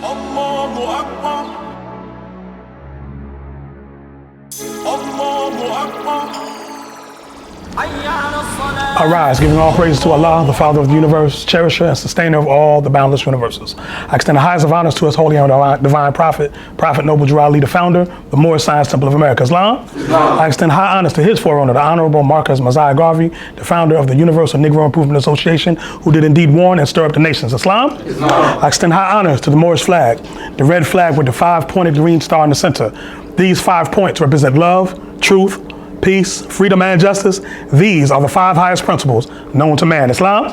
Allahu Akbar. Allahu Akbar. Arise, giving all praise to Allah, the Father of the universe, cherisher and sustainer of all the boundless universes. I extend the highest of honors to His holy and divine prophet, Prophet Noble Drew Ali, the founder, the Moorish Science Temple of America, Islam. I extend high honors to his forerunner, the Honorable Marcus Mosiah Garvey, the founder of the Universal Negro Improvement Association, who did indeed warn and stir up the nations, Islam. I extend high honors to the Moorish flag, the red flag with the 5-pointed green star in the center. These 5 points represent love, truth, peace, freedom, and justice. These are the 5 highest principles known to man. Islam?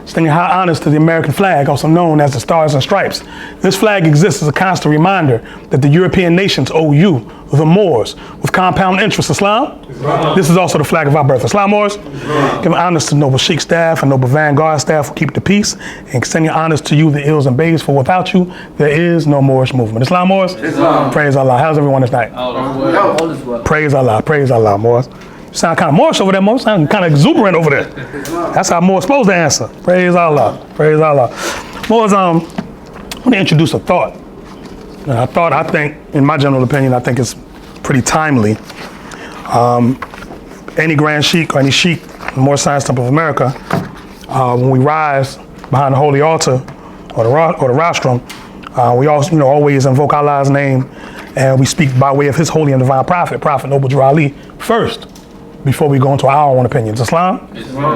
Extending high honors to the American flag, also known as the Stars and Stripes. This flag exists as a constant reminder that the European nations owe you, the Moors, with compound interest. Islam? This is also the flag of our birth. Islam, Moors? Giving honors to Noble Sheikh staff and Noble Vanguard staff who keep the peace, and extending honors to you, the ills and bays, for without you, there is no Moorish movement. Islam, Moors? Praise Allah. How's everyone this night? Praise Allah. Praise Allah, Moors. You sound kind of Moorish over there, Moors. You sound kind of exuberant over there. That's how Moors supposed to answer. Praise Allah. Praise Allah. Moors, I want to introduce a thought. I think, in my general opinion, I think it's pretty timely. Any Grand Sheikh or any Sheikh in the Moorish Science Temple of America, when we rise behind the holy altar or the rostrum, we also, always invoke Allah's name, and we speak by way of His holy and divine prophet, Prophet Noble Drew Ali, first, before we go into our own opinions. Islam?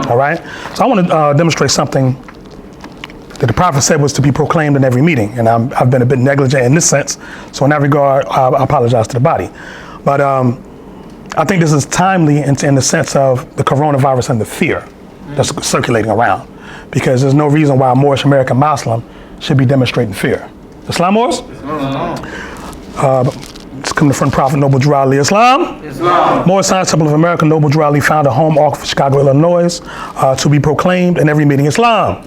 All right. So I want to demonstrate something that the prophet said was to be proclaimed in every meeting, and I've been a bit negligent in this sense. So in that regard, I apologize to the body. But I think this is timely in the sense of the coronavirus and the fear that's circulating around, because there's no reason why a Moorish American Muslim should be demonstrating fear. Islam, Moors? It's coming from Prophet Noble Drew Ali. Islam? Moorish Science Temple of America, Noble Drew Ali found a home office for Chicago, Illinois, to be proclaimed in every meeting. Islam.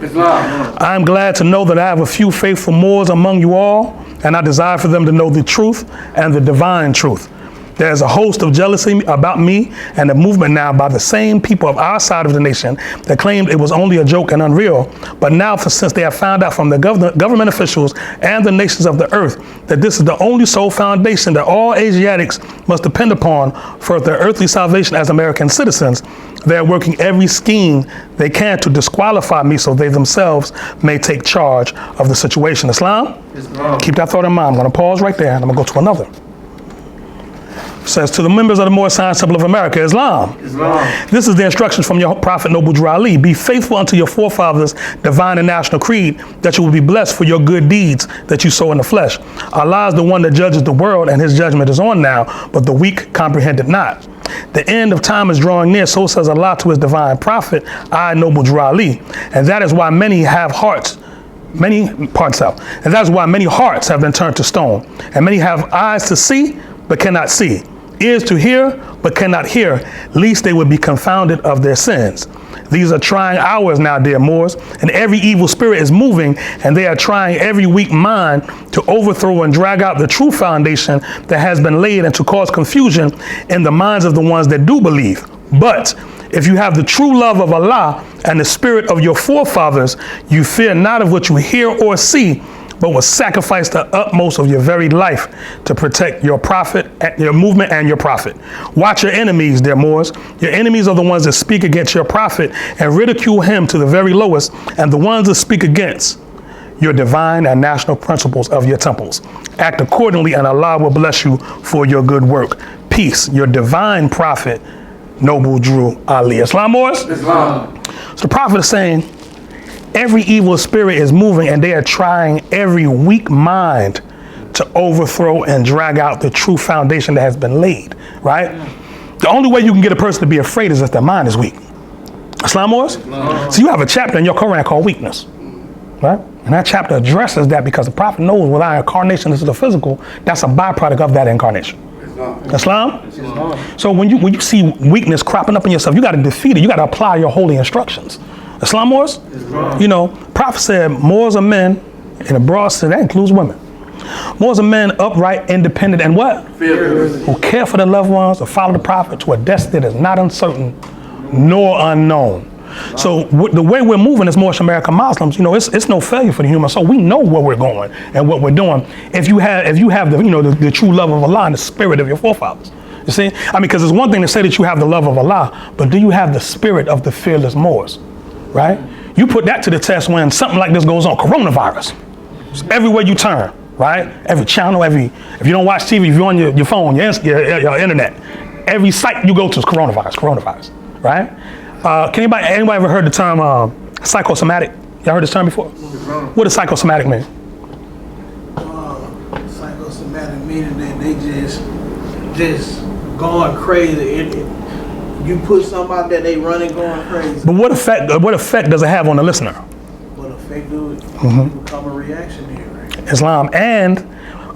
I'm glad to know that I have a few faithful Moors among you all, and I desire for them to know the truth and the divine truth. There's a host of jealousy about me and a movement now by the same people of our side of the nation that claimed it was only a joke and unreal. But now, since they have found out from the government officials and the nations of the earth that this is the only sole foundation that all Asiatics must depend upon for their earthly salvation as American citizens, they are working every scheme they can to disqualify me so they themselves may take charge of the situation. Islam? Keep that thought in mind. I'm going to pause right there and I'm going to go to another. Says to the members of the Moorish Science Temple of America, Islam. This is the instructions from your Prophet Noble Drew Ali. Be faithful unto your forefathers' divine and national creed, that you will be blessed for your good deeds that you sow in the flesh. Allah is the one that judges the world, and His judgment is on now, but the weak comprehend it not. The end of time is drawing near, so says Allah to His divine prophet, I, Noble Drew Ali. And that is why many have hearts. And that's why many hearts have been turned to stone, and many have eyes to see but cannot see, ears to hear but cannot hear, lest they would be confounded of their sins. These are trying hours now, dear Moors, and every evil spirit is moving, and they are trying every weak mind to overthrow and drag out the true foundation that has been laid, and to cause confusion in the minds of the ones that do believe. But if you have the true love of Allah and the spirit of your forefathers, you fear not of what you hear or see, but will sacrifice the utmost of your very life to protect your prophet, your movement, and your prophet. Watch your enemies, dear Moors. Your enemies are the ones that speak against your prophet and ridicule him to the very lowest, and the ones that speak against your divine and national principles of your temples. Act accordingly, and Allah will bless you for your good work. Peace, your divine prophet, Noble Drew Ali. Islam, Moors? Islam. So the prophet is saying, every evil spirit is moving, and they are trying every weak mind to overthrow and drag out the true foundation that has been laid, right? The only way you can get a person to be afraid is if their mind is weak. Islam, Moors? So you have a chapter in your Quran called weakness, right? And that chapter addresses that, because the prophet knows without incarnation is the physical, that's a byproduct of that incarnation. Islam? So when you see weakness cropping up in yourself, you got to defeat it. You got to apply your holy instructions. Islam, Moors? Prophet said Moors are men, in a broad sense, that includes women. Moors are men upright, independent, and what? Fearless. Who care for their loved ones, or follow the prophet to a destiny that is not uncertain nor unknown. So the way we're moving as Moorish American Muslims, it's no failure for the human soul. We know where we're going and what we're doing. If you have the true love of Allah and the spirit of your forefathers. You see? Because it's one thing to say that you have the love of Allah, but do you have the spirit of the fearless Moors, right? You put that to the test when something like this goes on, coronavirus. It's everywhere you turn, right? Every channel, if you don't watch TV, if you're on your phone, your internet, every site you go to is coronavirus, right? Can anybody ever heard the term psychosomatic? Y'all heard this term before? What does psychosomatic mean? Psychosomatic meaning that they just going crazy. You put somebody that they running going crazy. But what effect does it have on the listener? What effect do it become a reaction here, right? Islam and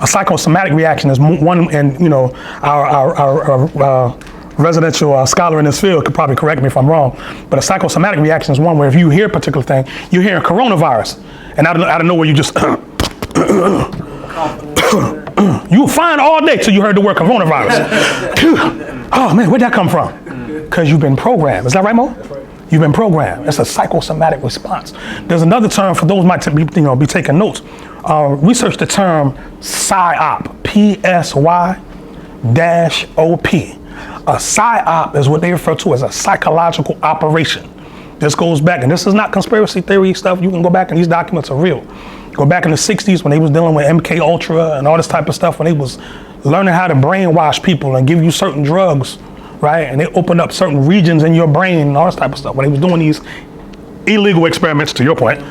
a psychosomatic reaction is one, and our residential scholar in this field could probably correct me if I'm wrong, but a psychosomatic reaction is one where if you hear a particular thing, you're hearing coronavirus, and out of nowhere you just you were fine all day till you heard the word coronavirus. Oh man, where'd that come from? Because you've been programmed. Is that right, Mo? That's right. You've been programmed. It's a psychosomatic response. There's another term for those who might be taking notes. Research the term PSYOP, P-S-Y-O-P. A PSYOP is what they refer to as a psychological operation. This goes back, and this is not conspiracy theory stuff. You can go back and these documents are real. Go back in the 60s when they was dealing with MK Ultra and all this type of stuff, when they was learning how to brainwash people and give you certain drugs, right? And they opened up certain regions in your brain and all this type of stuff. When they was doing these illegal experiments, to your point,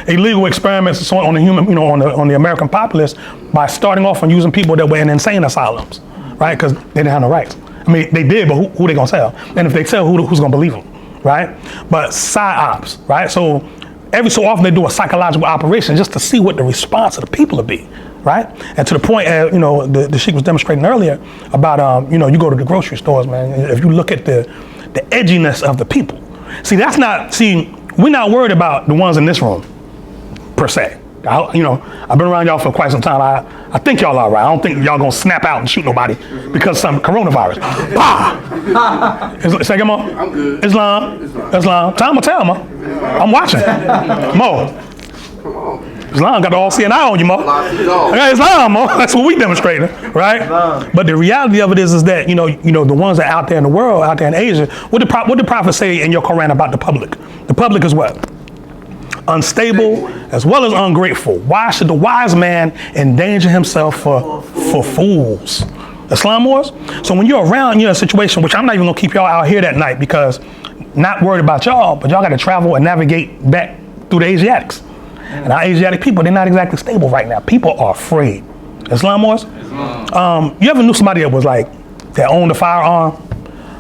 illegal experiments on the human, on the American populace by starting off on using people that were in insane asylums, right? Because they didn't have no rights. They did, but who they gonna tell? And if they tell, who's gonna believe them, right? But psyops, right? So every so often they do a psychological operation just to see what the response of the people will be, right? And to the point, the sheik was demonstrating earlier about, you go to the grocery stores, man. If you look at the edginess of the people, we're not worried about the ones in this room, per se. I've been around y'all for quite some time. I think y'all are right. I don't think y'all gonna snap out and shoot nobody because of some coronavirus. Say again, Mo? I'm good. Islam. Time will tell, Mo. I'm watching. Mo. Come on. Islam got the all seeing eye on you, Mo. I got Islam, Mo. That's what we demonstrating, right? But the reality of it is that the ones that are out there in the world, out there in Asia, what did the Prophet say in your Quran about the public? The public is what? Unstable as well as ungrateful. Why should the wise man endanger himself for fools? Islam wars. So when you're around, a situation, which I'm not even gonna keep y'all out here that night because not worried about y'all, but y'all got to travel and navigate back through the Asiatics. And our Asiatic people, they're not exactly stable right now. People are afraid. Islam wars. You ever knew somebody that owned a firearm,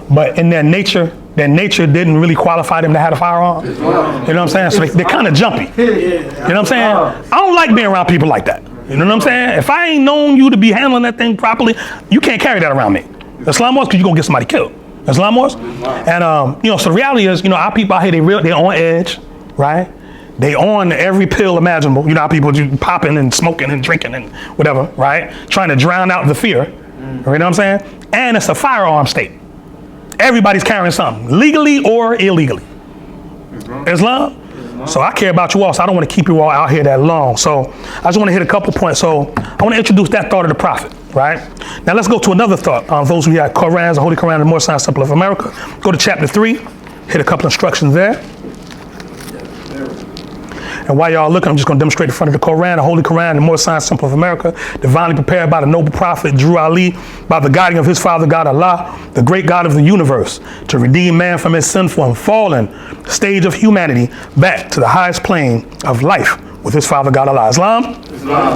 but in their nature didn't really qualify them to have a firearm? You know what I'm saying? So they're kind of jumpy. You know what I'm saying? I don't like being around people like that. You know what I'm saying? If I ain't known you to be handling that thing properly, you can't carry that around me. Islam wars, because you're going to get somebody killed. Islam wars. And, so the reality is, our people out here, they're on edge, right? They on every pill imaginable. You know how people do popping and smoking and drinking and whatever, right? Trying to drown out the fear. You know what I'm saying? And it's a firearm state. Everybody's carrying something, legally or illegally. Islam? So I care about you all, so I don't want to keep you all out here that long. So I just want to hit a couple points. So I want to introduce that thought of the Prophet, right? Now let's go to another thought. Those who have Qurans, the Holy Quran, the More Science Temple of America. Go to chapter 3, hit a couple instructions there. And while y'all looking, I'm just going to demonstrate in front of the Quran, the Holy Quran, the More Science Temple of America, divinely prepared by the noble prophet Drew Ali, by the guiding of his father God Allah, the great God of the universe, to redeem man from his sinful and fallen stage of humanity back to the highest plane of life with his father God Allah. Islam?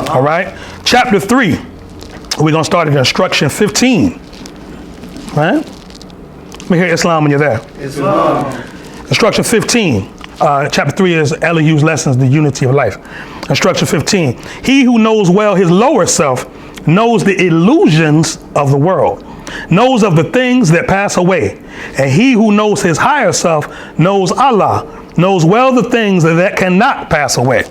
All right. Chapter 3, we're going to start at instruction 15. Right? Let me hear Islam when you're there. Islam. Instruction 15. Chapter 3 is Elihu's lessons, the unity of life. Instruction 15. He who knows well his lower self knows the illusions of the world, knows of the things that pass away. And he who knows his higher self knows Allah, knows well the things that cannot pass away.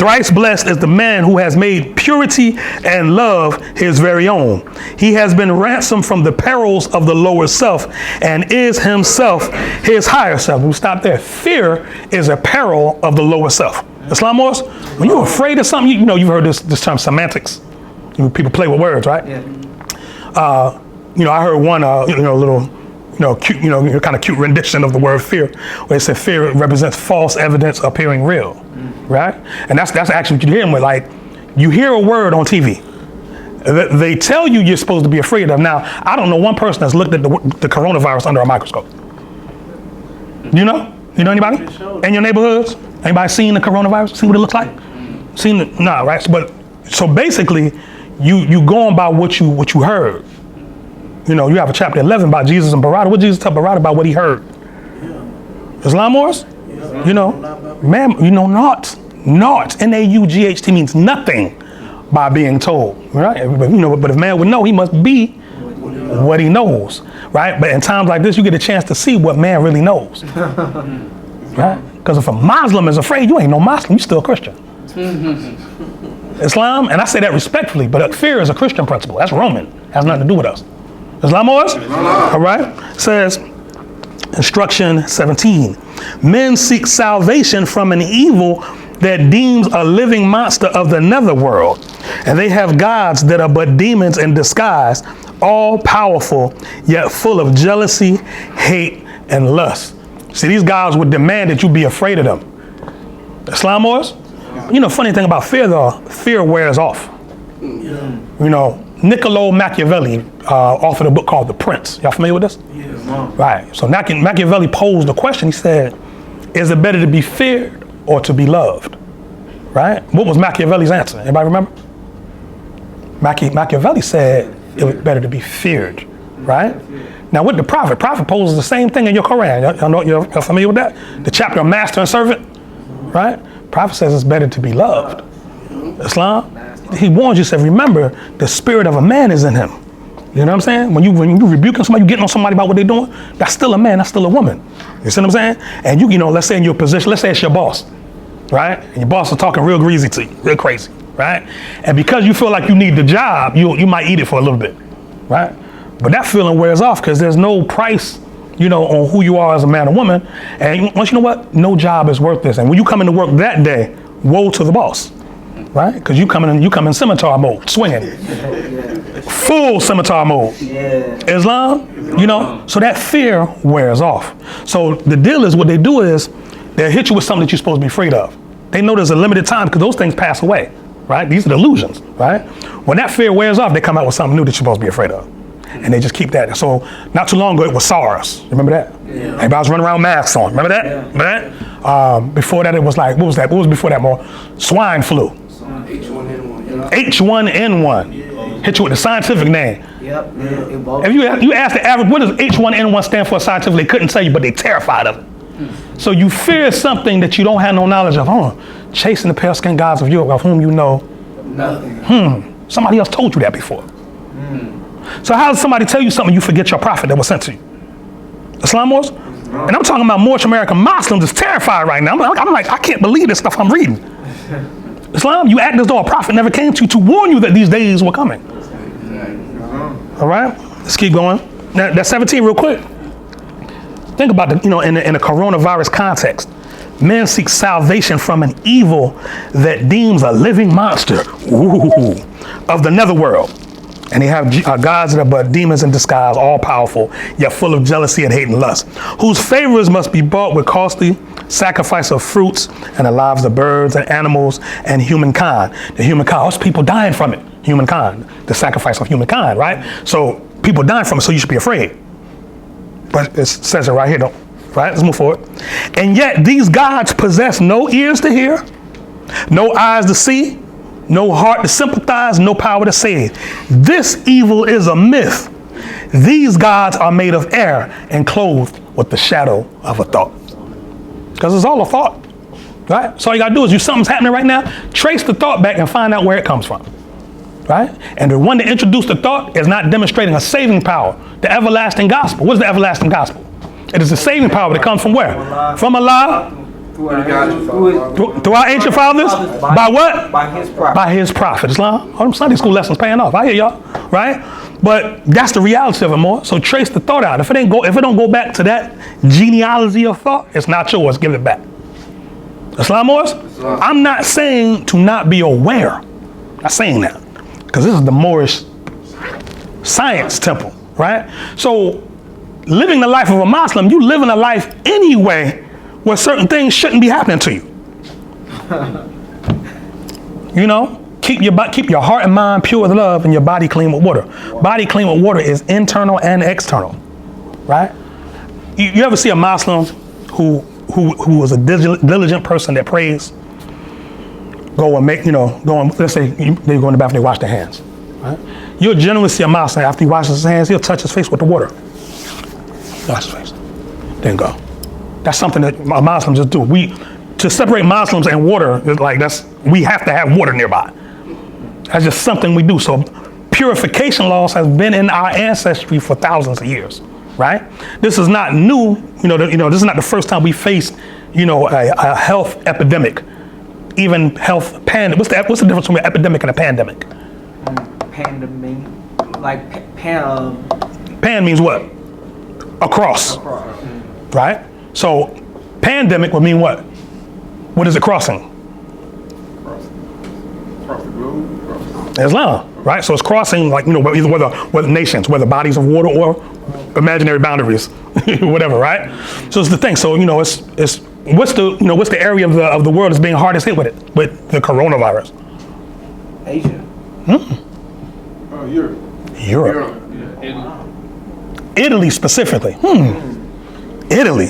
Thrice blessed is the man who has made purity and love his very own. He has been ransomed from the perils of the lower self and is himself his higher self. We stop there. Fear is a peril of the lower self. Islamos, when you're afraid of something, you know, you've heard this term semantics. People play with words, right? Yeah. You know, I heard one, little, cute, kind of cute rendition of the word fear, where it said fear represents false evidence appearing real, right? And that's actually what you hear with, like, you hear a word on TV. They tell you you're supposed to be afraid of. Now, I don't know one person that's looked at the coronavirus under a microscope. You know? You know anybody? In your neighborhoods? Anybody seen the coronavirus? See what it looks like? Seen it? Nah, right? So basically, you going by what you heard. You know, you have a chapter 11 about Jesus and Barada. What Jesus tell Barada about what he heard? Islam wars? You know, man, you know, naught, N-A-U-G-H-T means nothing by being told, right? But if man would know, he must be what he knows, right? But in times like this, you get a chance to see what man really knows, right? Because if a Muslim is afraid, you ain't no Muslim, you still a Christian. Islam, and I say that respectfully, but fear is a Christian principle. That's Roman, has nothing to do with us. Islamos? All right, says, instruction 17. Men seek salvation from an evil that deems a living monster of the netherworld, and they have gods that are but demons in disguise, all powerful, yet full of jealousy, hate, and lust. See, these gods would demand that you be afraid of them. Islamos? You know, funny thing about fear, though, fear wears off. You know, Niccolo Machiavelli authored a book called The Prince. Y'all familiar with this? Yes. Right. So Machiavelli posed the question. He said, is it better to be feared or to be loved? Right? What was Machiavelli's answer? Anybody remember? Machiavelli said it was better to be feared. Right? Now with the prophet poses the same thing in your Quran. Y'all know, you're familiar with that? The chapter of master and servant. Right? Prophet says it's better to be loved. Islam, he warns you, said, remember, the spirit of a man is in him. You know what I'm saying? When you rebuking somebody, you getting on somebody about what they're doing, that's still a man, that's still a woman. You see what I'm saying? And you know, let's say in your position, let's say it's your boss, right? And your boss is talking real greasy to you, real crazy, right? And because you feel like you need the job, you might eat it for a little bit, right? But that feeling wears off because there's no price, you know, on who you are as a man or woman. And once you know what, no job is worth this. And when you come into work that day, woe to the boss. Right? Because you come in scimitar mode, swinging. Full scimitar mode. Islam, you know, so that fear wears off. So the deal is, what they do is, they'll hit you with something that you're supposed to be afraid of. They know there's a limited time because those things pass away, right? These are the illusions, right? When that fear wears off, they come out with something new that you're supposed to be afraid of. And they just keep that. So not too long ago, it was SARS. Remember that? Yeah. Everybody was running around with masks on. Remember that? Yeah. Remember that? Before that, it was like, what was that? What was before that more? Swine flu. H1N1. H1N1. Yeah. Hit you with the scientific name. Yep. Yeah. If you ask the average, what does H1N1 stand for scientifically? They couldn't tell you, but they terrified of it. So you fear something that you don't have no knowledge of. Chasing the pale skinned gods of Europe, of whom you know nothing. Somebody else told you that before. So how does somebody tell you something you forget your prophet that was sent to you? Islam wars? And I'm talking about Moorish American Muslims is terrified right now. I'm like, I can't believe this stuff I'm reading. Islam, you act as though a prophet never came to warn you that these days were coming. All right, let's keep going. Now, that's 17 real quick. Think about it, you know, in the coronavirus context. Men seek salvation from an evil that deems a living monster of the netherworld. And they have gods that are but demons in disguise, all powerful, yet full of jealousy and hate and lust, whose favors must be bought with costly sacrifice of fruits and the lives of birds and animals and humankind. The humankind, what's people dying from it? Humankind, the sacrifice of humankind, right? So people dying from it, so you should be afraid. But it says it right here, though. Right, let's move forward. And yet these gods possess no ears to hear, no eyes to see, no heart to sympathize, no power to save. This evil is a myth. These gods are made of air and clothed with the shadow of a thought. Because it's all a thought, right? So all you gotta do is, something's happening right now, trace the thought back and find out where it comes from, right? And the one that introduced the thought is not demonstrating a saving power, the everlasting gospel. What is the everlasting gospel? It is the saving power that comes from where? From Allah, Through our ancient fathers? By what? By his prophet. By his prophet. Islam. All them Sunday school lessons paying off. I hear y'all, right? But that's the reality of it more. So trace the thought out. If it don't go back to that genealogy of thought, it's not yours. Give it back. Islam Moors? I'm not saying to not be aware. I'm not saying that. Because this is the Moorish science temple, right? So living the life of a Muslim, you living a life anyway where certain things shouldn't be happening to you. You know, keep your heart and mind pure with love and your body clean with water. Body clean with water is internal and external, right? You ever see a Muslim who was a diligent person that prays, let's say they go in the bathroom, they wash their hands, right? You'll generally see a Muslim, after he washes his hands, he'll touch his face with the water. Wash his face, then go. That's something that Muslims just do. To separate Muslims and water, we have to have water nearby. That's just something we do. So purification laws has been in our ancestry for thousands of years, right? This is not new. This is not the first time we faced, a health epidemic, even health pandemic. What's the difference between an epidemic and a pandemic? Pandemic, Pan means what? Across. Right? So pandemic would mean what? What is it crossing? Across the globe. Islam, right? So it's crossing, either whether nations, whether bodies of water or imaginary boundaries, whatever, right? So it's the thing. So it's what's the area of the world that's being hardest hit with the coronavirus? Asia. Europe. Yeah. Italy specifically. Italy.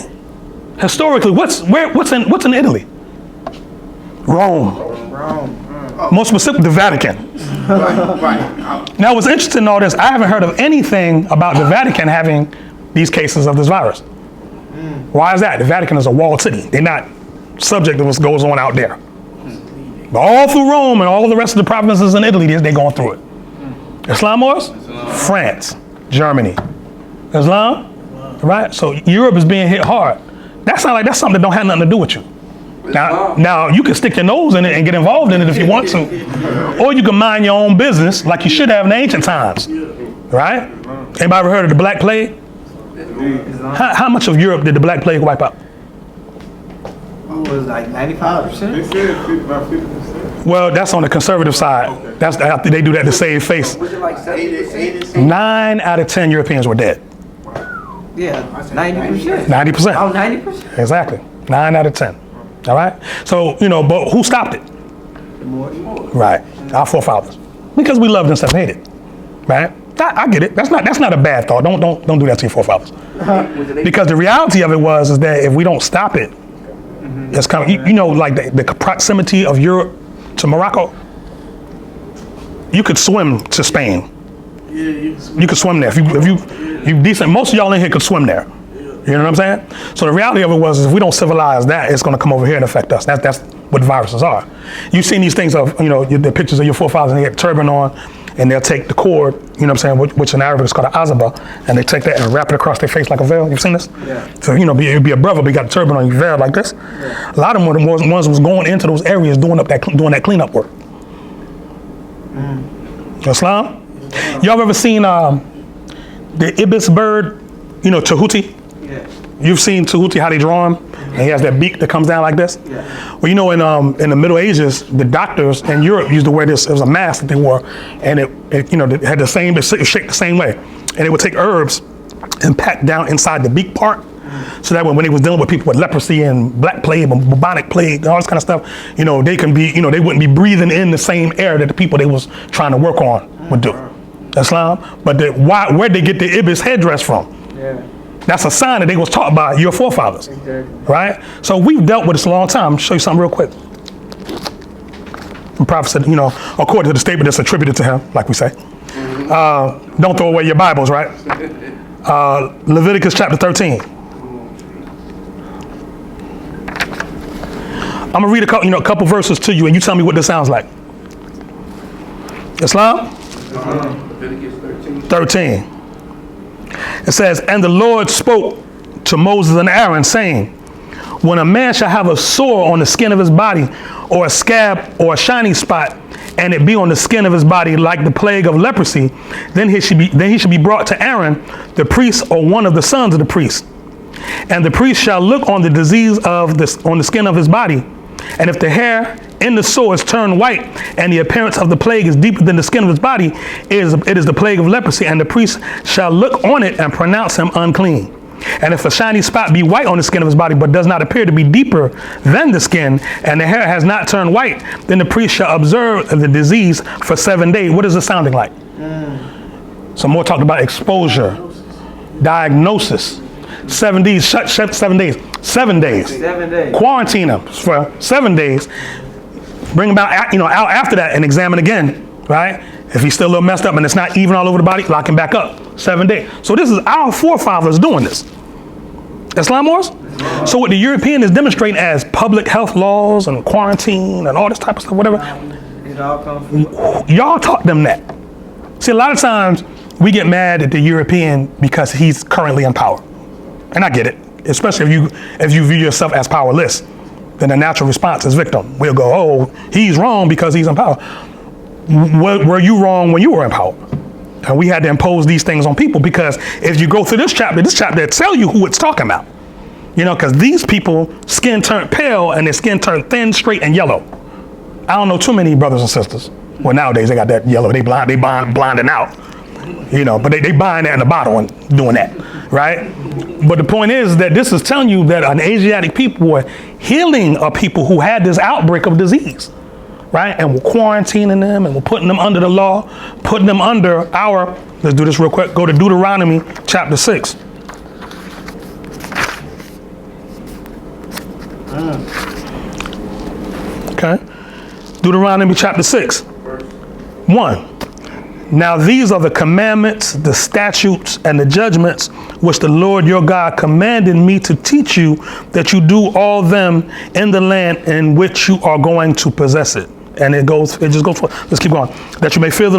Historically, what's in Italy? Rome. More specific, the Vatican. Right. Now, what's interesting in all this, I haven't heard of anything about the Vatican having these cases of this virus. Why is that? The Vatican is a walled city. They're not subject to what goes on out there. But all through Rome and all the rest of the provinces in Italy, they're going through it. Islam Moors? France, Germany. Islam? Right? So Europe is being hit hard. That's something that don't have nothing to do with you. Now you can stick your nose in it and get involved in it if you want to. Or you can mind your own business like you should have in the ancient times. Right? Anybody ever heard of the Black Plague? How much of Europe did the Black Plague wipe out? It was like 95%. They said about 50%. Well, that's on the conservative side. They do that to save face. Was it like 70%? 9 out of 10 Europeans were dead. Yeah, 90%. 90%. Oh, 90%? Exactly. 9 out of 10. All right? So, but who stopped it? Right. Our forefathers. Because we loved and stuff, hated. Right? I get it. That's not a bad thought. Don't do that to your forefathers. Because the reality of it is that if we don't stop it, it's kind of, like the proximity of Europe to Morocco, you could swim to Spain. Yeah, You could swim there. If you decent, most of y'all in here could swim there. You know what I'm saying? So the reality of it is if we don't civilize that, it's going to come over here and affect us. That's what viruses are. You've seen these things of, the pictures of your forefathers and they have a turban on and they'll take the cord, which in Arabic is called an azaba, and they take that and wrap it across their face like a veil. You've seen this? Yeah. So, it'd be a brother, but he got a turban on, you veil like this. Yeah. A lot of them were the ones who was going into those areas doing that cleanup work. Islam? Y'all ever seen the ibis bird, Tahuti? Yeah. You've seen Tahuti, how they draw him? And he has that beak that comes down like this? Yeah. Well, in the Middle Ages, the doctors in Europe used to wear this. It was a mask that they wore, and it had the same, it shaped the same way. And it would take herbs and pack down inside the beak part, so that when they was dealing with people with leprosy and black plague and bubonic plague, all this kind of stuff, they can be, they wouldn't be breathing in the same air that the people they was trying to work on would do. Islam. But where'd they get the ibis headdress from? Yeah. That's a sign that they was taught by your forefathers, Exactly. right? So we've dealt with this a long time. I'll show you something real quick. The prophet said, according to the statement that's attributed to him, like we say, don't throw away your Bibles, right? Leviticus chapter 13. I'm gonna read a couple verses to you, and you tell me what this sounds like. Islam? Leviticus 13. It says, and the Lord spoke to Moses and Aaron, saying, When a man shall have a sore on the skin of his body, or a scab or a shining spot, and it be on the skin of his body like the plague of leprosy, then he should be brought to Aaron, the priest, or one of the sons of the priest. And the priest shall look on the disease on the skin of his body. And if the hair in the sore is turned white, and the appearance of the plague is deeper than the skin of his body, it is the plague of leprosy. And the priest shall look on it and pronounce him unclean. And if a shiny spot be white on the skin of his body, but does not appear to be deeper than the skin, and the hair has not turned white, then the priest shall observe the disease for 7 days. What is it sounding like? Some more talked about exposure, diagnosis. 7 days, 7 days. 7 days. 7 days. Quarantine him for 7 days. Bring him out after that and examine again, right? If he's still a little messed up and it's not even all over the body, lock him back up. 7 days. So this is our forefathers doing this. Islam wars? So what the European is demonstrating as public health laws and quarantine and all this type of stuff, whatever, It all comes from y'all taught them that. See, a lot of times we get mad at the European because he's currently in power. And I get it, especially if you view yourself as powerless. Then the natural response is victim. We'll go, oh, he's wrong because he's in power. Were you wrong when you were in power? And we had to impose these things on people, because if you go through this chapter tell you who it's talking about. Because these people, skin turned pale and their skin turned thin, straight, and yellow. I don't know too many brothers and sisters. Well, nowadays they got that yellow. They blinding out. But they buying that in the bottle and doing that, right? But the point is that this is telling you that an Asiatic people were healing a people who had this outbreak of disease, right? And we're quarantining them, and we're putting them under the law, putting them under let's do this real quick. Go to Deuteronomy chapter 6. Okay. Deuteronomy chapter 6. 1. Now these are the commandments, the statutes, and the judgments which the Lord your God commanded me to teach you, that you do all them in the land in which you are going to possess it. And it just goes forward. Let's keep going. That you may fear the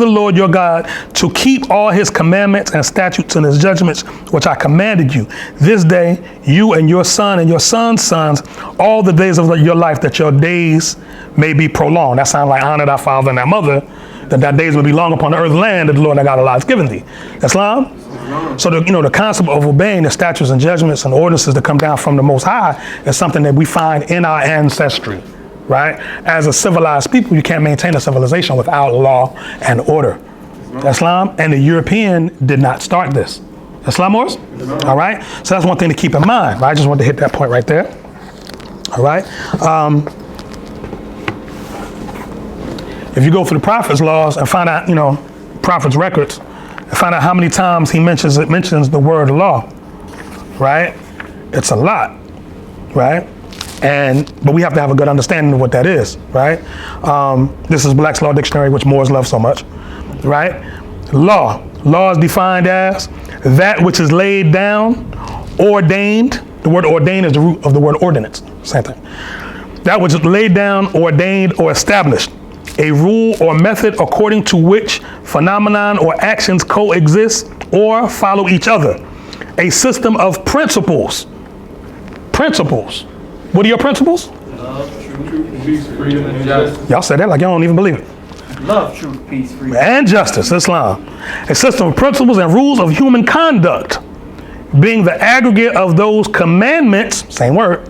Lord your God, to keep all his commandments and statutes and his judgments, which I commanded you this day, you and your son and your son's sons, all the days of your life, that your days may be prolonged. That sounds like honor thy father and thy mother, that thy days will be long upon the earth land that the Lord thy God has given thee. Islam? So the concept of obeying the statutes and judgments and ordinances that come down from the Most High is something that we find in our ancestry, right? As a civilized people, you can't maintain a civilization without law and order. Islam and the European did not start this. Islam wars? All right? So that's one thing to keep in mind, right? I just wanted to hit that point right there. All right? If you go through the prophet's laws and find out, prophet's records, and find out how many times he mentions the word law, right? It's a lot, right? But we have to have a good understanding of what that is, right? This is Black's Law Dictionary, which Moors love so much, right? Law is defined as that which is laid down, ordained. The word ordained is the root of the word ordinance, same thing. That which is laid down, ordained, or established. A rule or method according to which phenomenon or actions coexist or follow each other. A system of principles. Principles. What are your principles? Love, truth, peace, freedom, and justice. Y'all said that like y'all don't even believe it. love, truth, peace, freedom. And justice, Islam. A system of principles and rules of human conduct, being the aggregate of those commandments, same word,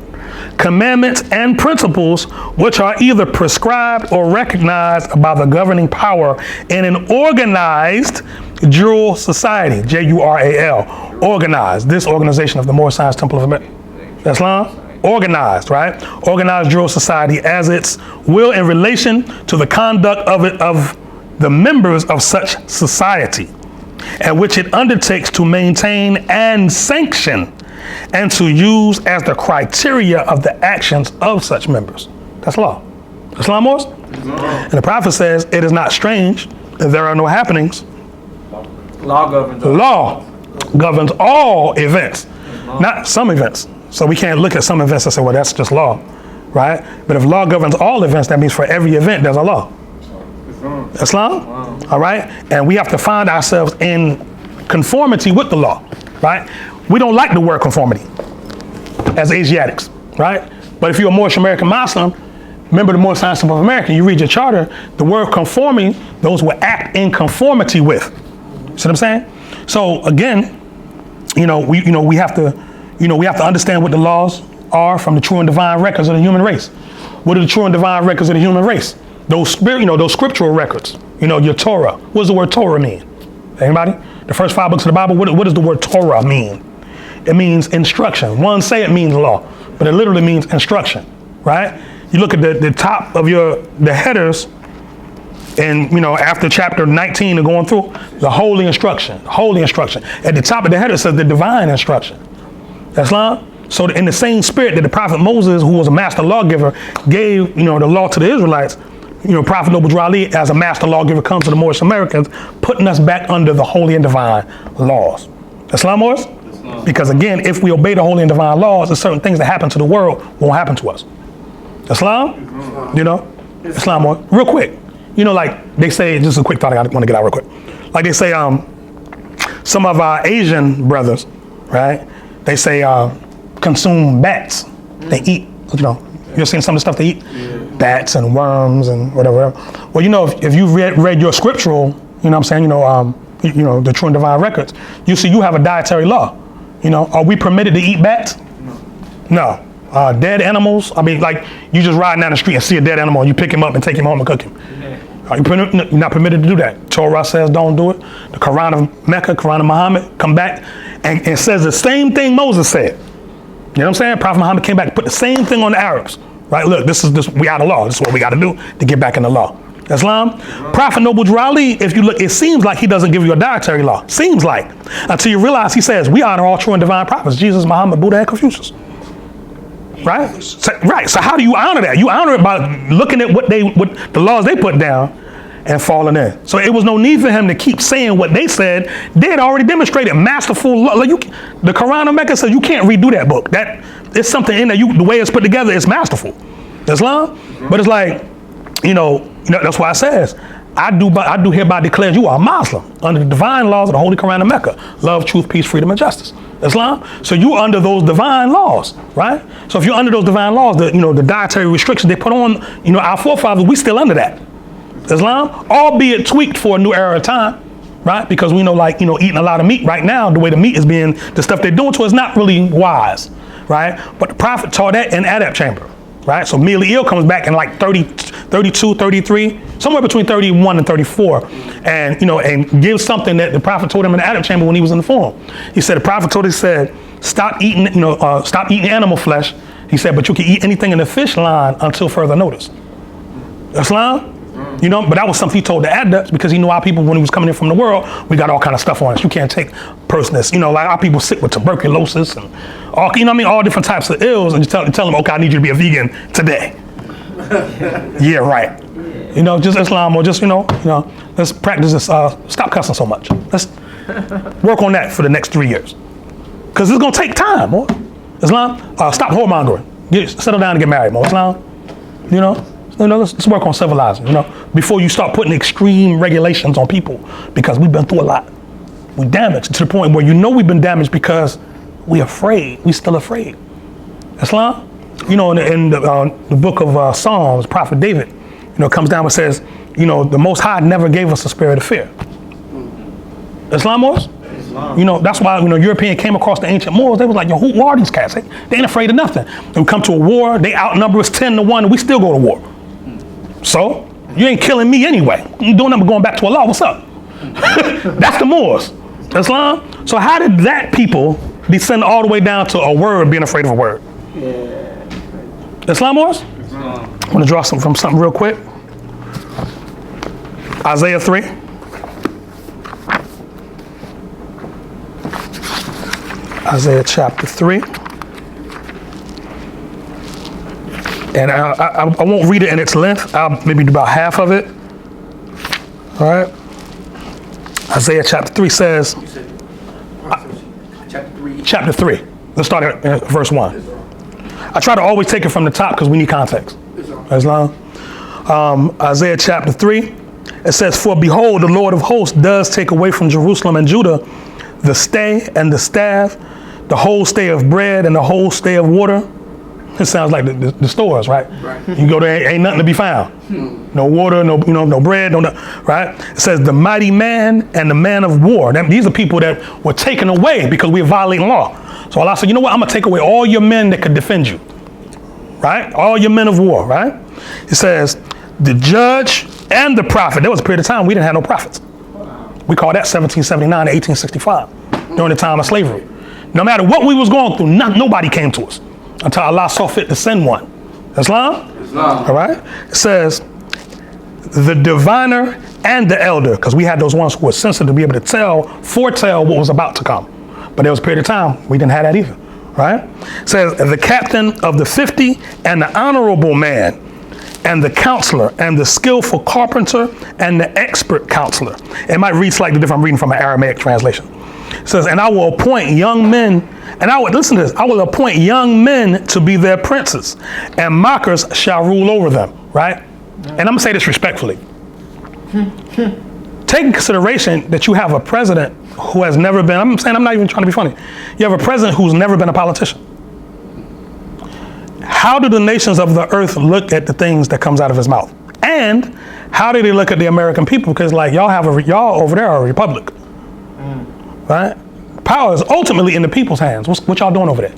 commandments and principles which are either prescribed or recognized by the governing power in an organized jural society, Jural, organized, this organization of the Moorish Science Temple of Islam, organized, right? Organized jural society as its will in relation to the conduct of the members of such society, and which it undertakes to maintain and sanction and to use as the criteria of the actions of such members. That's law. Islam was? And the Prophet says, it is not strange that there are no happenings. Law governs. Law governs all events, not some events. So we can't look at some events and say, well, that's just law, right? But if law governs all events, that means for every event, there's a law. Islam? Wow. All right? And we have to find ourselves in conformity with the law, right? We don't like the word conformity. as Asiatics, right? But if you're a Moorish American Muslim, remember the Moorish Science of America, you read your charter, the word conforming, those will act in conformity with. See what I'm saying? So again, we have to understand what the laws are from the true and divine records of the human race. What are the true and divine records of the human race? Those scriptural records. Your Torah. What does the word Torah mean? Anybody? The first 5 books of the Bible. What does the word Torah mean? It means instruction. One say it means law, but it literally means instruction, right? You look at the top of the headers, and after chapter 19 and going through the holy instruction. At the top of the header it says the divine instruction. Islam. So in the same spirit that the prophet Moses, who was a master lawgiver, gave the law to the Israelites, Prophet Noble Drew Ali, as a master lawgiver, comes to the Moorish Americans, putting us back under the holy and divine laws. Islam was? Because again, if we obey the holy and divine laws, there's certain things that happen to the world won't happen to us. Islam? Islam was? Real quick. Like they say, just a quick thought I want to get out real quick. Like they say, some of our Asian brothers, right? They say consume bats. They eat, you're seeing some of the stuff they eat? Yeah. Bats and worms and whatever. Well, if you read your scriptural, the true and divine records, you see you have a dietary law. Are we permitted to eat bats? No. Dead animals, like you just riding down the street and see a dead animal and you pick him up and take him home and cook him. You're not permitted to do that. Torah says don't do it. The Quran of Mecca, Quran of Muhammad come back and it says the same thing Moses said. You know what I'm saying? Prophet Muhammad came back and put the same thing on the Arabs. Right? Look, we out of law. This is what we got to do to get back in the law. Islam. Prophet Noble Drew Ali, if you look, it seems like he doesn't give you a dietary law. Seems like. Until you realize he says, we honor all true and divine prophets, Jesus, Muhammad, Buddha, and Confucius. Right? So how do you honor that? You honor it by looking at what the laws they put down and falling in. So it was no need for him to keep saying what they said. They had already demonstrated masterful law. The Quran of Mecca says you can't redo that book. That it's something in there. The way it's put together is masterful. Islam, but it's like, that's why it says, I do hereby declare you are a Muslim under the divine laws of the Holy Quran of Mecca. Love, truth, peace, freedom, and justice. Islam. So you're under those divine laws, right? So if you're under those divine laws, the dietary restrictions they put on, our forefathers, we still under that. Islam, albeit tweaked for a new era of time, right? Because we know, eating a lot of meat right now, the way the meat is being, the stuff they're doing to us, not really wise, right? But the prophet taught that in Adab chamber, right? So Heru comes back in 32, 33, somewhere between 31 and 34, and and gives something that the prophet told him in the Adab chamber when he was in the forum. He said, the prophet said, stop eating animal flesh. He said, but you can eat anything in the fish line until further notice. Islam? But that was something he told the adepts because he knew our people, when he was coming in from the world, we got all kind of stuff on us. You can't take personous, like our people sick with tuberculosis and all, all different types of ills, and you tell them, okay, I need you to be a vegan today. Yeah, right. Just Islam, or just, let's practice this, stop cussing so much. Let's work on that for the next 3 years. Because it's going to take time, more. Islam, stop whoremongering. Settle down and get married, more. Islam, let's work on civilizing, before you start putting extreme regulations on people, because we've been through a lot. We damaged to the point where we've been damaged because we're afraid. We're still afraid. Islam, in the book of Psalms, Prophet David, comes down and says, the Most High never gave us a spirit of fear. Islam was? That's why European came across the ancient Moors, they was like, who are these cats? They ain't afraid of nothing. They come to a war, they outnumber us 10-1, and we still go to war. So, you ain't killing me anyway. You doing nothing but going back to Allah. What's up? That's the Moors. Islam. So how did that people descend all the way down to a word being afraid of a word? Yeah. Islam Moors? I want to draw from something real quick. Isaiah 3. Isaiah chapter 3. And I won't read it in its length. I'll maybe do about half of it. All right. Isaiah chapter 3 says, chapter 3. Let's start at verse 1. I try to always take it from the top because we need context. Islam. Isaiah chapter 3. It says, for behold, the Lord of hosts does take away from Jerusalem and Judah the stay and the staff, the whole stay of bread and the whole stay of water. It sounds like the stores, right? You go there, ain't nothing to be found. No water, no bread, right? It says the mighty man and the man of war. These are people that were taken away because we were violating law. So Allah said, you know what? I'm gonna take away all your men that could defend you, right? All your men of war, right? It says the judge and the prophet. There was a period of time we didn't have no prophets. We call that 1779 to 1865, during the time of slavery. No matter what we was going through, nobody came to us until Allah saw fit to send one. Islam? All right? It says the diviner and the elder, because we had those ones who were sensitive to be able to foretell what was about to come. But there was a period of time we didn't have that either, right? It says the captain of the 50 and the honorable man and the counselor and the skillful carpenter and the expert counselor. It might read slightly different. I'm reading from an Aramaic translation. It says, and I will appoint young men, and listen to this, I will appoint young men to be their princes, and mockers shall rule over them, right? And I'm gonna say this respectfully. Take in consideration that you have a president who has never been, I'm saying, I'm not even trying to be funny. You have a president who's never been a politician. How do the nations of the earth look at the things that comes out of his mouth? And how do they look at the American people? Because like y'all over there are a republic, right? Power is ultimately in the people's hands. What y'all doing over there?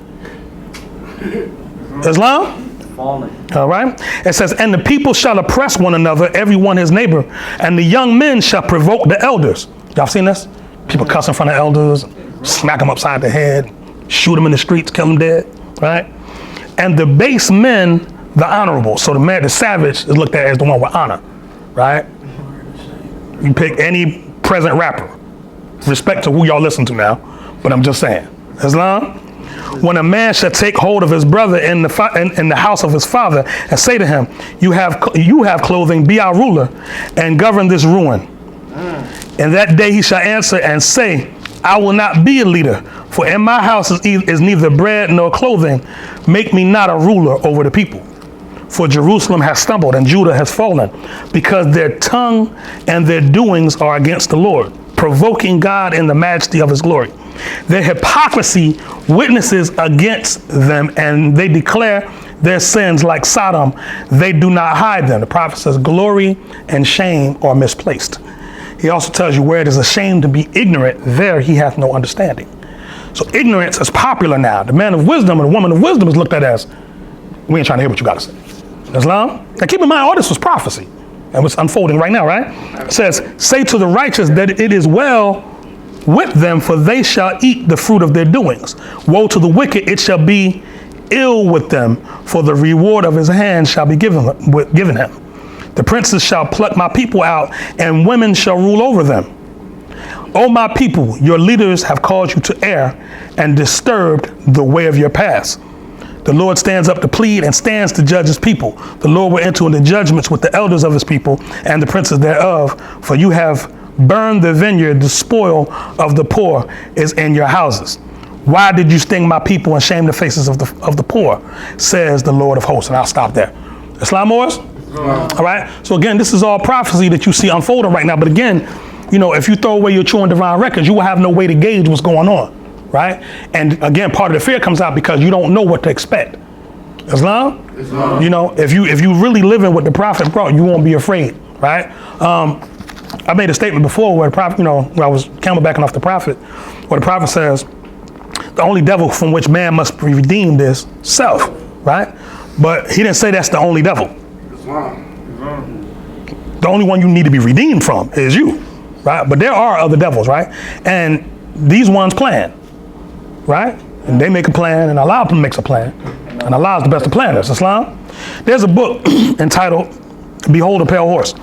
Islam? Falling. All right. It says, and the people shall oppress one another, every one his neighbor, and the young men shall provoke the elders. Y'all seen this? People cuss in front of elders, smack them upside the head, shoot them in the streets, kill them dead, right? And the base men, the honorable. So the savage is looked at as the one with honor, right? You pick any present rapper, respect to who y'all listen to now, but I'm just saying. Islam? When a man shall take hold of his brother in the house of his father and say to him, you have clothing, be our ruler, and govern this ruin. And that day he shall answer and say, I will not be a leader, for in my house is neither bread nor clothing. Make me not a ruler over the people. For Jerusalem has stumbled and Judah has fallen, because their tongue and their doings are against the Lord, provoking God in the majesty of his glory. Their hypocrisy witnesses against them, and they declare their sins like Sodom. They do not hide them. The prophet says glory and shame are misplaced. He also tells you where it is a shame to be ignorant, there he hath no understanding. So ignorance is popular now. The man of wisdom and the woman of wisdom is looked at as, we ain't trying to hear what you got to say. Islam? Now keep in mind, all this was prophecy. And what's unfolding right now, right? It says, say to the righteous that it is well with them, for they shall eat the fruit of their doings. Woe to the wicked, it shall be ill with them, for the reward of his hand shall be given him. The princes shall pluck my people out, and women shall rule over them. O my people, your leaders have caused you to err and disturbed the way of your paths. The Lord stands up to plead and stands to judge his people. The Lord will enter into judgments with the elders of his people and the princes thereof, for you have burned the vineyard, the spoil of the poor is in your houses. Why did you sting my people and shame the faces of the poor, says the Lord of hosts. And I'll stop there. Islam Morris? All right. So again, this is all prophecy that you see unfolding right now. But again, if you throw away your true and divine records, you will have no way to gauge what's going on, right? And again, part of the fear comes out because you don't know what to expect. Islam? If you really live in what the prophet brought, you won't be afraid, right? I made a statement before where the prophet, where I was camelbacking off the prophet, where the prophet says, the only devil from which man must be redeemed is self, right? But he didn't say that's the only devil. The only one you need to be redeemed from is you, right? But there are other devils, right? And these ones plan, right? And they make a plan, and Allah makes a plan, and Allah is the best of planners. Islam. There's a book entitled "Behold a Pale Horse"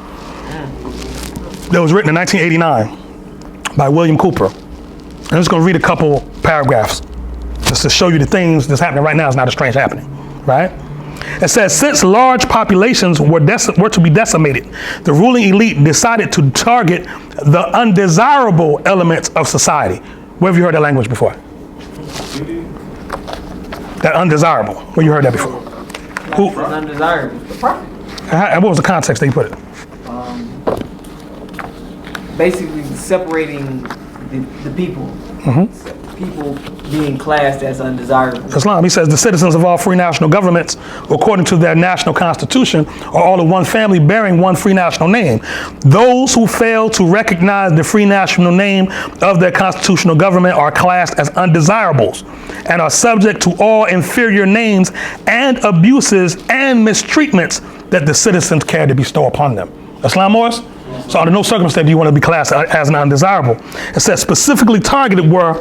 that was written in 1989 by William Cooper. I'm just going to read a couple paragraphs just to show you the things that's happening right now is not a strange happening, right? It says, since large populations were to be decimated, the ruling elite decided to target the undesirable elements of society. Where have you heard that language before? That undesirable. Where you heard that before? Who? Undesirable. The prophet. And what was the context that you put it? Basically separating the people. people being classed as undesirable? Islam, he says the citizens of all free national governments, according to their national constitution, are all of one family bearing one free national name. Those who fail to recognize the free national name of their constitutional government are classed as undesirables and are subject to all inferior names and abuses and mistreatments that the citizens care to bestow upon them. Islam Morris? So under no circumstance do you want to be classed as an undesirable. It says specifically targeted were,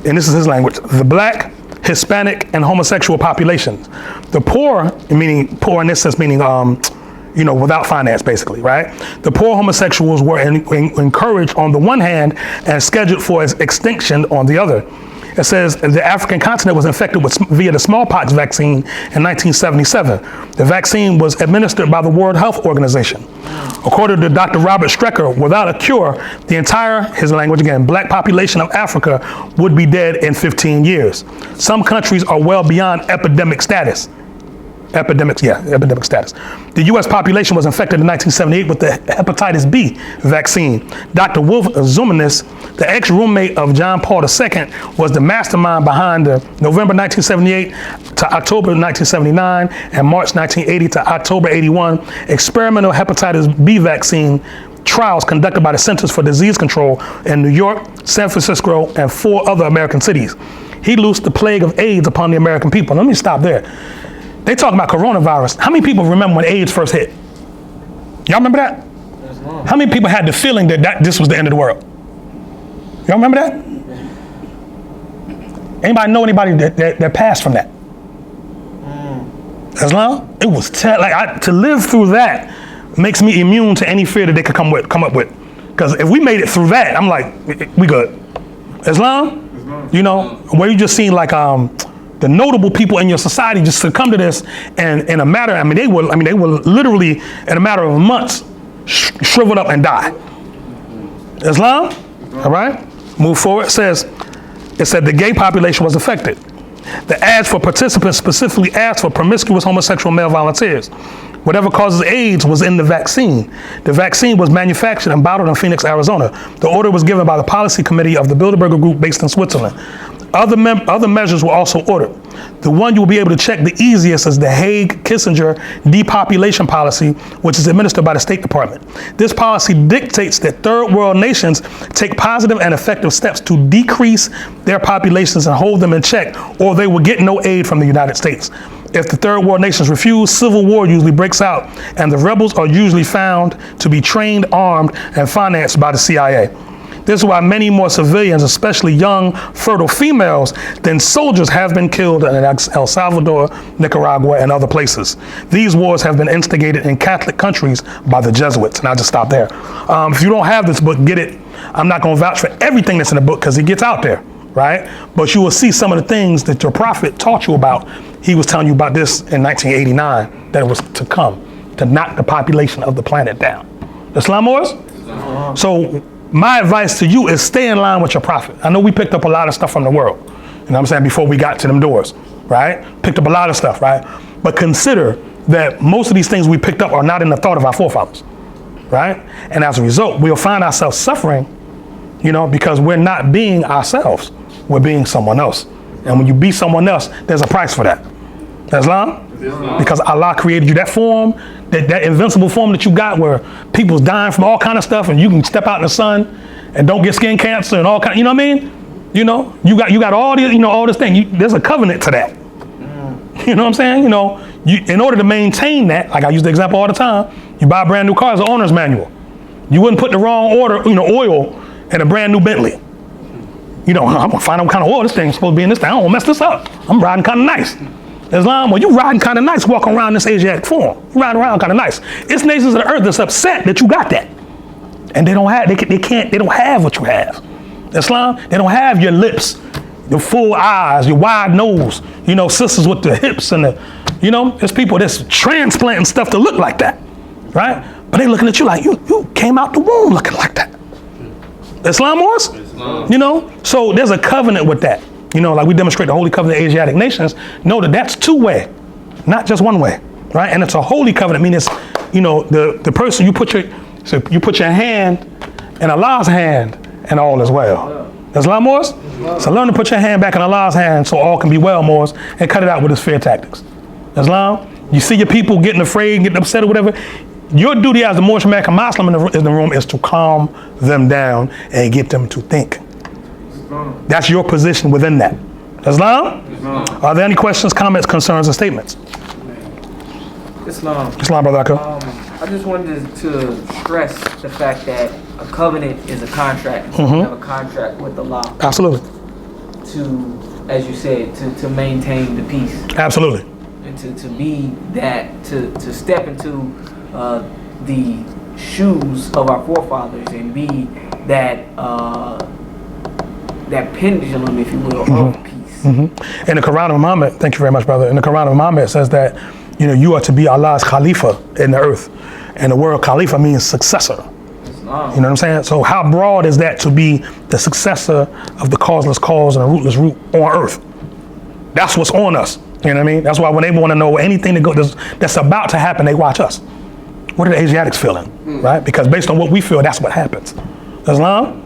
and this is his language, the black, Hispanic, and homosexual populations. The poor, meaning poor in this sense, meaning without finance, basically, right? The poor homosexuals were encouraged on the one hand and scheduled for its extinction on the other. It says the African continent was infected via the smallpox vaccine in 1977. The vaccine was administered by the World Health Organization. According to Dr. Robert Strecker, without a cure, the entire, his language again, black population of Africa would be dead in 15 years. Some countries are well beyond epidemic status. Epidemic status. The U.S. population was infected in 1978 with the hepatitis B vaccine. Dr. Wolf Zumanis, the ex-roommate of John Paul II, was the mastermind behind the November 1978 to October 1979 and March 1980 to October 81 experimental hepatitis B vaccine trials conducted by the Centers for Disease Control in New York, San Francisco, and 4 other American cities. He loosed the plague of AIDS upon the American people. Let me stop there. They talk about coronavirus. How many people remember when AIDS first hit? Y'all remember that? How many people had the feeling that this was the end of the world? Y'all remember that? Anybody know anybody that passed from that? Islam? It was to live through that makes me immune to any fear that they could come up with. Because if we made it through that, I'm like, we good. Islam? Where you just seen like the notable people in your society just succumb to this, and in a matter, they will literally in a matter of months shrivel up and die. Islam? All right. Move forward. It said the gay population was affected. The ads for participants specifically asked for promiscuous homosexual male volunteers. Whatever causes AIDS was in the vaccine. The vaccine was manufactured and bottled in Phoenix, Arizona. The order was given by the policy committee of the Bilderberger Group based in Switzerland. Other measures were also ordered. The one you will be able to check the easiest is the Hague-Kissinger depopulation policy, which is administered by the State Department. This policy dictates that third world nations take positive and effective steps to decrease their populations and hold them in check, or they will get no aid from the United States. If the third world nations refuse, civil war usually breaks out, and the rebels are usually found to be trained, armed, and financed by the CIA. This is why many more civilians, especially young, fertile females, than soldiers have been killed in El Salvador, Nicaragua, and other places. These wars have been instigated in Catholic countries by the Jesuits. And I'll just stop there. If you don't have this book, get it. I'm not going to vouch for everything that's in the book because it gets out there, right? But you will see some of the things that your prophet taught you about. He was telling you about this in 1989, that it was to come, to knock the population of the planet down. Islam Wars? So my advice to you is stay in line with your prophet. I know we picked up a lot of stuff from the world, you know what I'm saying, before we got to them doors, right? Picked up a lot of stuff, right? But consider that most of these things we picked up are not in the thought of our forefathers, right? And as a result, we'll find ourselves suffering, because we're not being ourselves. We're being someone else. And when you be someone else, there's a price for that. Islam? Because Allah created you that form, that invincible form that you got where people's dying from all kind of stuff and you can step out in the sun and don't get skin cancer and all kind, you know what I mean? You got all these, all this thing. There's a covenant to that. You know what I'm saying? In order to maintain that, like I use the example all the time, you buy a brand new car, it's an owner's manual. You wouldn't put the wrong oil in a brand new Bentley. I'm gonna find out what kind of oil this thing's supposed to be in this thing. I don't wanna mess this up. I'm riding kind of nice. Islam, well, you riding kind of nice walking around this Asiatic form. You riding around kind of nice. It's nations of the earth that's upset that you got that. And they don't have what you have. Islam, they don't have your lips, your full eyes, your wide nose, sisters with the hips and there's people that's transplanting stuff to look like that, right? But they looking at you like, you came out the womb looking like that. Islam Wars? So there's a covenant with that. Like we demonstrate the Holy Covenant of Asiatic nations, know that that's two-way, not just one way, right? And it's a holy covenant, meaning it's, the person you put your hand in Allah's hand and all is well. Islam Wars? So learn to put your hand back in Allah's hand so all can be well, Moors, and cut it out with his fear tactics. Islam, you see your people getting afraid, getting upset or whatever, your duty as the Moorish American Muslim in the room is to calm them down and get them to think. That's your position within that. Islam? Are there any questions, comments, concerns, or statements? Islam. Islam, Brother Akil. I just wanted to stress the fact that a covenant is a contract. You have a contract with Allah Absolutely. to, as you said, to maintain the peace. Absolutely. And to be that, to step into the shoes of our forefathers and be that that pendulum, if you will, of peace. In the Quran of Muhammad, thank you very much, brother. In the Quran of Muhammad, it says that you are to be Allah's Khalifa in the earth, and the word Khalifa means successor. You know what I'm saying? So how broad is that to be the successor of the causeless cause and the rootless root on earth? That's what's on us. You know what I mean? That's why when they want to know anything that's about to happen, they watch us. What are the Asiatics feeling, right? Because based on what we feel, that's what happens. Islam?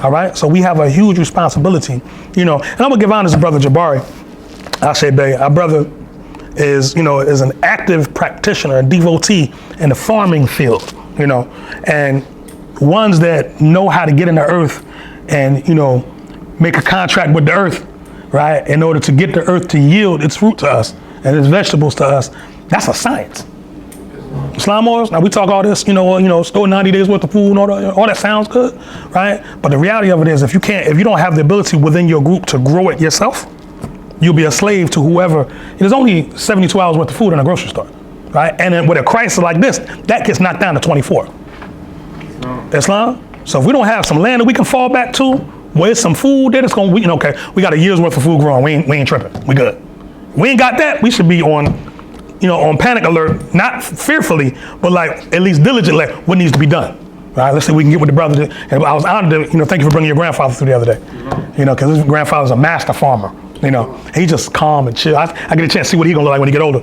All right? So we have a huge responsibility, and I'm going to give honor to Brother Jabari. I say, Bay, our brother is an active practitioner, a devotee in the farming field, and ones that know how to get in the earth and, make a contract with the earth, right? In order to get the earth to yield its fruit to us and its vegetables to us. That's a science. Islam oils, now we talk all this, store 90 days worth of food and all that sounds good, right? But the reality of it is if you don't have the ability within your group to grow it yourself, you'll be a slave to whoever. There's only 72 hours worth of food in a grocery store, right? And then with a crisis like this, that gets knocked down to 24. Islam? So if we don't have some land that we can fall back to, where there's some food there that's going, we got a year's worth of food growing, we ain't tripping, we good. We ain't got that, we should be on panic alert, not fearfully, but like at least diligently, what needs to be done. Right? Let's say we can get with the brother. And I was honored to, thank you for bringing your grandfather through the other day. Because his grandfather's a master farmer. He's just calm and chill. I get a chance to see what he's gonna look like when he get older.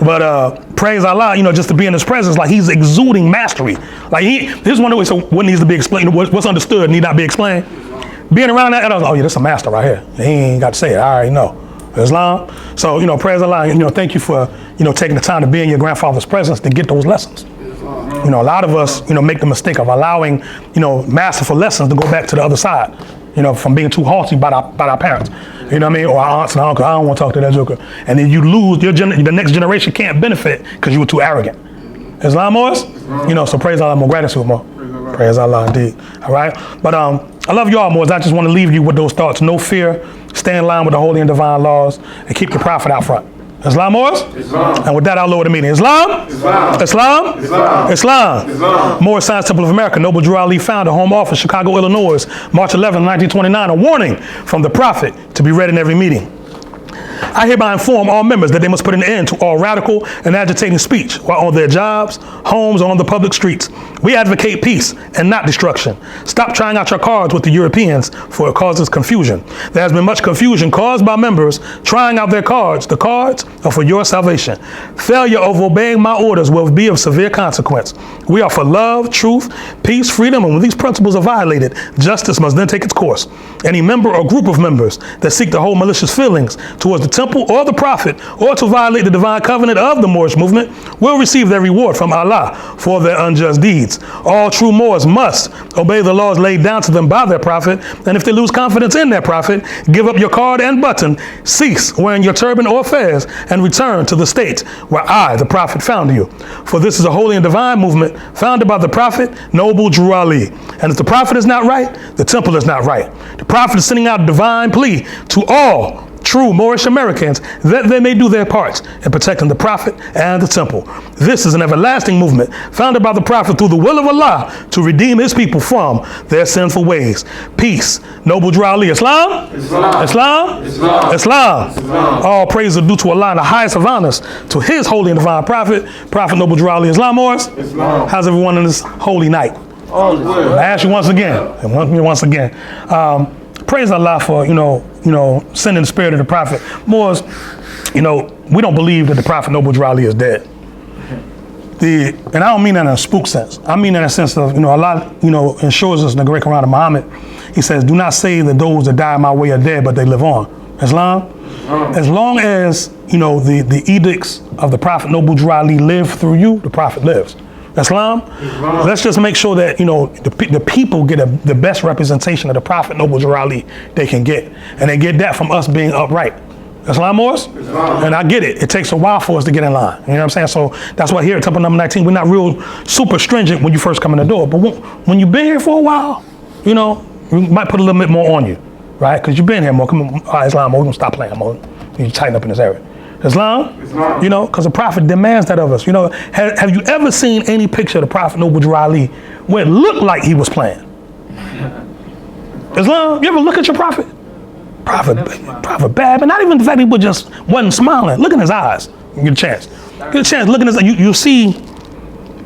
But praise Allah, just to be in his presence, like he's exuding mastery. Like this is one of the ways. So what needs to be explained, what's understood need not be explained. Being around that, I was like, oh yeah, that's a master right here. He ain't got to say it. I already know. Islam. So, praise Allah, thank you for, taking the time to be in your grandfather's presence to get those lessons. A lot of us, make the mistake of allowing, masterful lessons to go back to the other side, from being too haughty by our parents, or our aunts and uncles. I don't want to talk to that joker. And then you lose, the next generation can't benefit because you were too arrogant. Islam or us? So praise Allah, more gratitude, more. Praise Allah indeed. All right. But I love y'all, Moors. I just want to leave you with those thoughts. No fear. Stay in line with the holy and divine laws and keep your prophet out front. Islam or us? Islam. And with that, I'll lower the meeting. Islam? Islam. Islam? Islam. Islam. Islam. Moorish Science Temple of America, Noble Drew Ali founder, home office, Chicago, Illinois, March 11, 1929. A warning from the prophet to be read in every meeting. I hereby inform all members that they must put an end to all radical and agitating speech while on their jobs, homes, or on the public streets. We advocate peace and not destruction. Stop trying out your cards with the Europeans, for it causes confusion. There has been much confusion caused by members trying out their cards. The cards are for your salvation. Failure of obeying my orders will be of severe consequence. We are for love, truth, peace, freedom, and when these principles are violated, justice must then take its course. Any member or group of members that seek to hold malicious feelings towards the temple or the prophet, or to violate the divine covenant of the Moorish movement, will receive their reward from Allah for their unjust deeds. All true Moors must obey the laws laid down to them by their prophet, and if they lose confidence in their prophet, give up your card and button, cease wearing your turban or fez, and return to the state where I, the prophet, found you. For this is a holy and divine movement founded by the prophet, Noble Drew Ali. And if the prophet is not right, the temple is not right. The prophet is sending out a divine plea to all true Moorish Americans that they may do their parts in protecting the prophet and the temple. This is an everlasting movement founded by the prophet through the will of Allah to redeem his people from their sinful ways. Peace. Noble Drew Ali. Islam? Islam. Islam? Islam. Islam. Islam. All praise are due to Allah and the highest of honors to his holy and divine prophet, Prophet Noble Drew Ali. Islam or us? Islam. How's everyone on this holy night? I ask you once again. Praise Allah for, sending the spirit of the prophet. Moors, we don't believe that the prophet Noble Drew Ali is dead. And I don't mean that in a spook sense. I mean that in a sense of, Allah, ensures us in the great Quran of Muhammad, He says, do not say that those that die in my way are dead, but they live on. Islam? As long as, the edicts of the Prophet Noble Drew Ali live through you, the Prophet lives. Islam? Let's just make sure that, the people get the best representation of the Prophet Noble Drew Ali they can get. And they get that from us being upright. Islam, Morris? And I get it. It takes a while for us to get in line. You know what I'm saying? So that's why here at Temple number 19, we're not real super stringent when you first come in the door. But when you've been here for a while, we might put a little bit more on you, right? Because you've been here more. Come on, Islam, we're going to stop playing more. You tighten up in this area. Islam? Because the Prophet demands that of us. Have you ever seen any picture of the Prophet Noble Drew Ali where it looked like he was playing? Islam? You ever look at your Prophet? Prophet bad, but not even the fact he wasn't smiling. Look in his eyes. You get a chance. Look in his eyes. You see,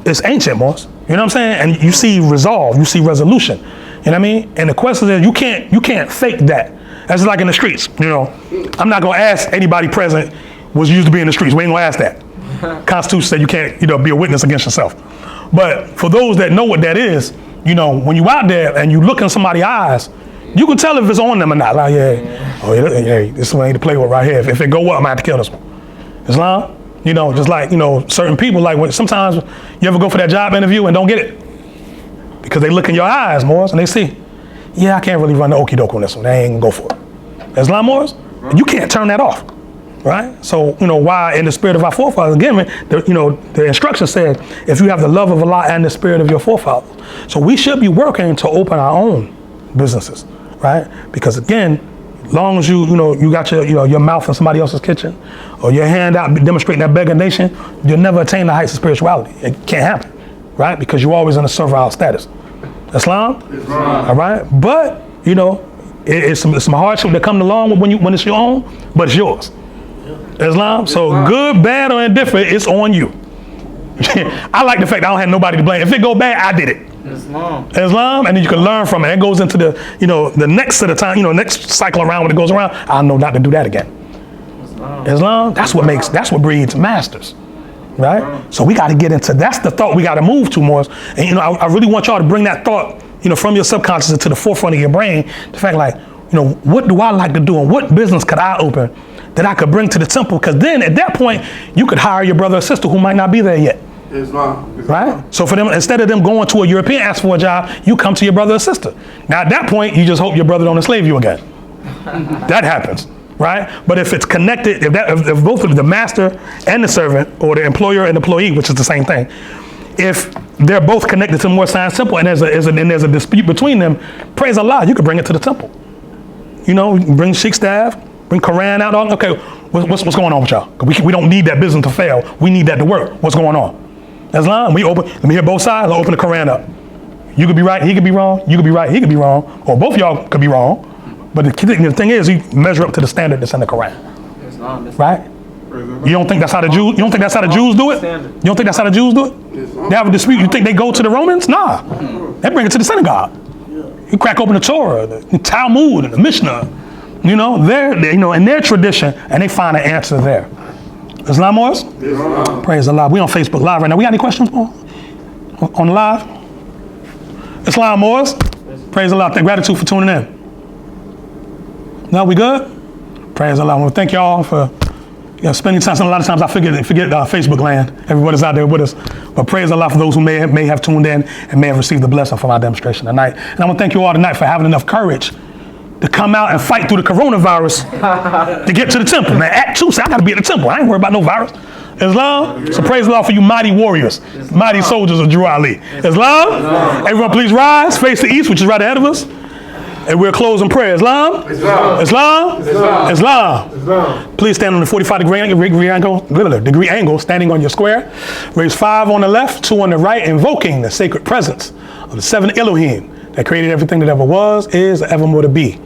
it's ancient, Morris. You know what I'm saying? And you see resolve. You see resolution. You know what I mean? And the question is, you can't fake that. That's like in the streets. I'm not gonna ask anybody present was used to be in the streets. We ain't gonna ask that. Constitution said you can't, be a witness against yourself. But for those that know what that is, when you out there and you look in somebody's eyes, you can tell if it's on them or not. Like, this one ain't to play with right here. If it go up, I'm gonna have to kill this one. Islam? Just like, certain people, like when sometimes you ever go for that job interview and don't get it. Because they look in your eyes, Morris, and they see, I can't really run the okie doke on this one. They ain't gonna go for it. Islam, Morris? You can't turn that off. Right? So, why in the spirit of our forefathers, again, the instruction said, if you have the love of Allah and the spirit of your forefathers. So we should be working to open our own businesses. Right? Because again, long as you got your mouth in somebody else's kitchen or your hand out demonstrating that beggar nation, you'll never attain the heights of spirituality. It can't happen, right? Because you're always in a servile status. Islam? All right? But, it's some hardship that come along when it's your own, but it's yours. Islam? So good, bad, or indifferent, it's on you. I like the fact I don't have nobody to blame. If it go bad, I did it. Islam, and then you can learn from it. It goes into the next set of time, next cycle around when it goes around, I know not to do that again. Islam, that's what breeds masters, right? So we got to get into, that's the thought we got to move to more. And I really want y'all to bring that thought, from your subconscious into the forefront of your brain. The fact like, what do I like to do and what business could I open that I could bring to the temple? Because then at that point, you could hire your brother or sister who might not be there yet. Islam. Right? So for them, instead of them going to a European ask for a job, you come to your brother or sister. Now at that point, you just hope your brother don't enslave you again. That happens, right? But if it's connected, if both of the master and the servant, or the employer and employee, which is the same thing, if they're both connected to more science temple and there's a dispute between them, praise Allah, you can bring it to the temple. Bring Sheikh staff, bring Quran out. Okay, what's going on with y'all? We don't need that business to fail. We need that to work. What's going on? Islam, let me hear both sides. I'll open the Quran up. You could be right, he could be wrong. You could be right, he could be wrong. Or both of y'all could be wrong. But the thing is, you measure up to the standard that's in the Quran. Right? You don't think that's how the Jews? You don't think that's how the Jews do it? You don't think that's how the Jews do it? They have a dispute. You think they go to the Romans? Nah, they bring it to the synagogue. You crack open the Torah, the Talmud, and the Mishnah. They're in their tradition, and they find an answer there. Islam, Morris? Praise Allah. We on Facebook Live right now. We got any questions on the live? Islam, Morris? Praise Allah. Gratitude for tuning in. No, we good? Praise Allah. Well, thank y'all for spending time. A lot of times I forget Facebook land. Everybody's out there with us. But praise Allah for those who may have tuned in and may have received the blessing from our demonstration tonight. And I want to thank you all tonight for having enough courage to come out and fight through the coronavirus to get to the temple. Man, Act 2 said, I got to be at the temple. I ain't worried about no virus. Islam? So praise Allah for you mighty warriors, mighty soldiers of Drew Ali. Islam? Everyone please rise, face the east, which is right ahead of us. And we'll close in prayer. Islam? Islam? Islam? Please stand on the 45-degree angle, standing on your square. Raise 5 on the left, 2 on the right, invoking the sacred presence of the 7 Elohim that created everything that ever was, is, and evermore to be.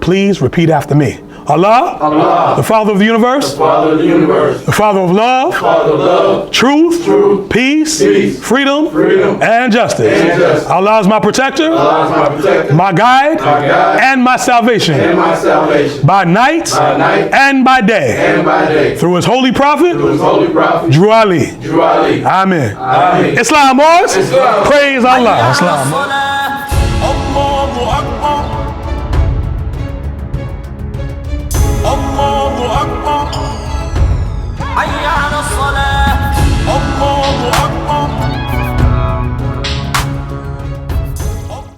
Please repeat after me. Allah, Allah, the Father of the universe, the Father of the universe, the Father of love, Father of love, truth, peace, freedom, and justice. Allah is my protector, my guide, and my salvation, by night, and by day, through His holy prophet, Drew Ali. Amen. Islam, boys. Praise Allah. Islam.